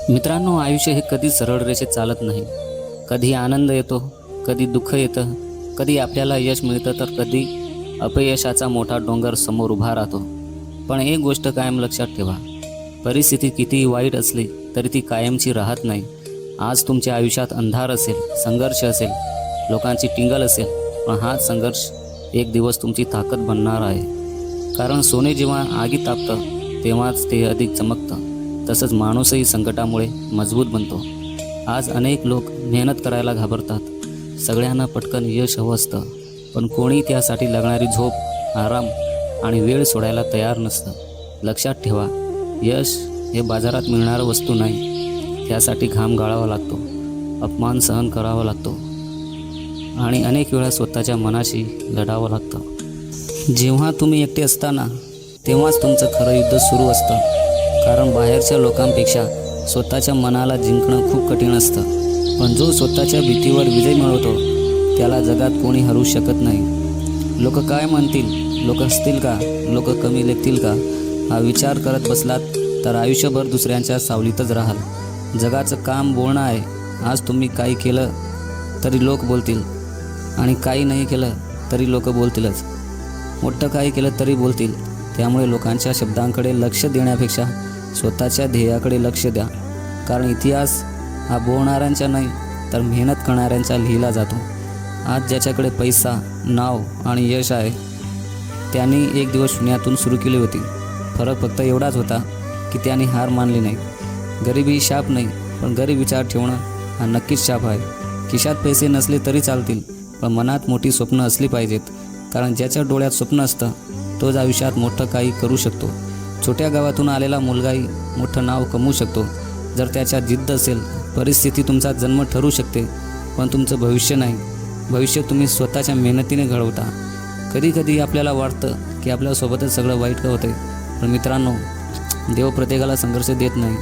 मित्रांनो, आयुष्य हे कधी सरळ रेषेत चालत नाही. कधी आनंद येतो, कधी दुःख येतं, कधी आपल्याला यश मिळतं तर कधी अपयशाचा मोठा डोंगर समोर उभा राहतो. पण एक गोष्ट कायम लक्षात ठेवा, परिस्थिती कितीही वाईट असली तरी ती कायमची राहत नाही. आज तुमच्या आयुष्यात अंधार असेल, संघर्ष असेल, लोकांची टिंगल असेल, पण हाच संघर्ष एक दिवस तुमची ताकद बनणार आहे. कारण सोने जेव्हा आगीत तापतं तेव्हाच ते अधिक चमकतं. तसंच माणूसही संकटामुळे मजबूत बनतो. आज अनेक लोक मेहनत करायला घाबरतात. सगळ्यांना पटकन यश हवं असतं, पण कोणी त्यासाठी लागणारी झोप, आराम आणि वेळ सोडायला तयार नसतं. लक्षात ठेवा, यश हे बाजारात मिळणारं वस्तू नाही. त्यासाठी घाम गाळावा लागतो, अपमान सहन करावा लागतो आणि अनेक वेळा स्वतःच्या मनाशी लढावं लागतं. जेव्हा तुम्ही एकटे असताना तेव्हाच तुमचं खरं युद्ध सुरू असतं. कारण बाहेरच्या लोकांपेक्षा स्वतःच्या मनाला जिंकणं खूप कठीण असतं. पण जो स्वतःच्या भीतीवर विजय मिळवतो त्याला जगात कोणी हरू शकत नाही. लोक काय म्हणतील, लोक हसतील का, लोक कमी लेखतील का, हा विचार करत बसलात तर आयुष्यभर दुसऱ्यांच्या सावलीतच राहाल. जगाचं काम बोलणं आहे. आज तुम्ही काही केलं तरी लोक बोलतील आणि काही नाही केलं तरी लोक बोलतीलच. मोठं काही केलं तरी बोलतील. त्यामुळे लोकांच्या शब्दांकडे लक्ष देण्यापेक्षा स्वतःच्या ध्येयाकडे लक्ष द्या. कारण इतिहास हा बोलणाऱ्यांच्या नाही तर मेहनत करणाऱ्यांचा लिहिला जातो. आज ज्याच्याकडे पैसा, नाव आणि यश आहे त्यांनी एक दिवस शून्यातून सुरू केली होती. फरक फक्त एवढाच होता की त्यांनी हार मानली नाही. गरिबी ही शाप नाही, पण गरीब विचार ठेवणं हा नक्कीच शाप आहे. खिशात पैसे नसले तरी चालतील, पण मनात मोठी स्वप्न असली पाहिजेत. कारण ज्याच्या डोळ्यात स्वप्न असतं तोच आयुष्यात मोठं काही करू शकतो. छोट्या गावातून आलेला मुलगाही मोठं नाव कमवू शकतो जर त्याच्यात जिद्द असेल. परिस्थिती तुमचा जन्म ठरू शकते, पण तुमचं भविष्य नाही. भविष्य तुम्ही स्वतःच्या मेहनतीने घडवता. कधी कधी आपल्याला वाटतं की आपल्यासोबतच सगळं वाईट का होतं. पण मित्रांनो, देव प्रत्येकाला संघर्ष देत नाही.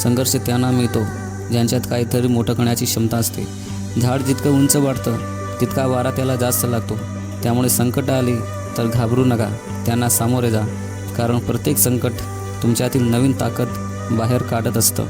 संघर्ष त्यांना मिळतो ज्यांच्यात काहीतरी मोठं करण्याची क्षमता असते. झाड जितकं उंच वाढतं तितका वारा त्याला जास्त लागतो. त्यामुळे संकट आली तर घाबरू नका, त्यांना सामोरे जा. कारण प्रत्येक संकट तुमच्यातील नवीन ताकद बाहेर काढत असतं.